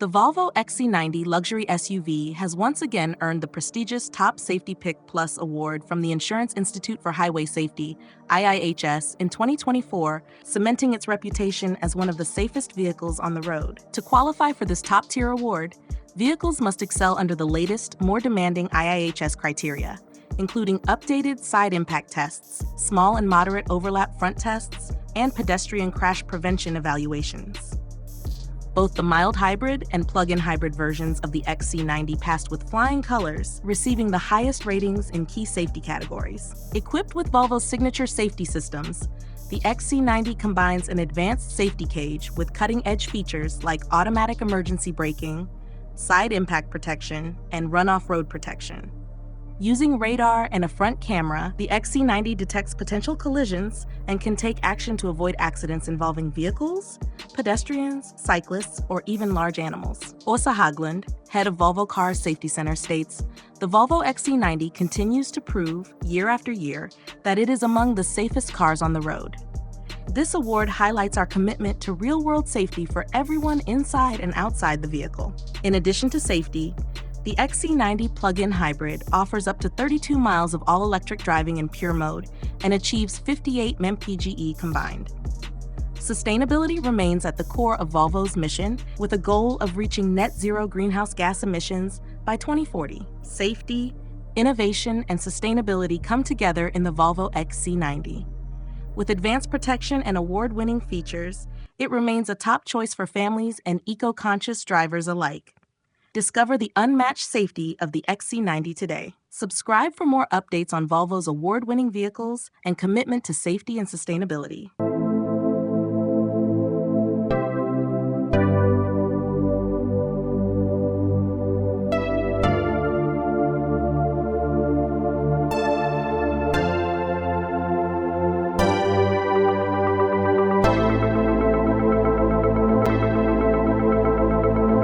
The Volvo XC90 luxury SUV has once again earned the prestigious Top Safety Pick Plus award from the Insurance Institute for Highway Safety, IIHS, in 2024, cementing its reputation as one of the safest vehicles on the road. To qualify for this top-tier award, vehicles must excel under the latest, more demanding IIHS criteria, including updated side impact tests, small and moderate overlap front tests, and pedestrian crash prevention evaluations. Both the mild hybrid and plug-in hybrid versions of the XC90 passed with flying colors, receiving the highest ratings in key safety categories. Equipped with Volvo's signature safety systems, the XC90 combines an advanced safety cage with cutting-edge features like automatic emergency braking, side impact protection, and runoff road protection. Using radar and a front camera, the XC90 detects potential collisions and can take action to avoid accidents involving vehicles, pedestrians, cyclists, or even large animals. Åsa Haglund, head of Volvo Cars Safety Center, states, "The Volvo XC90 continues to prove, year after year, that it is among the safest cars on the road." This award highlights our commitment to real-world safety for everyone inside and outside the vehicle. In addition to safety, the XC90 plug-in hybrid offers up to 32 miles of all-electric driving in pure mode and achieves 58 MPGe combined. Sustainability remains at the core of Volvo's mission, with a goal of reaching net zero greenhouse gas emissions by 2040. Safety, innovation, and sustainability come together in the Volvo XC90. With advanced protection and award-winning features, it remains a top choice for families and eco-conscious drivers alike. Discover the unmatched safety of the XC90 today. Subscribe for more updates on Volvo's award-winning vehicles and commitment to safety and sustainability.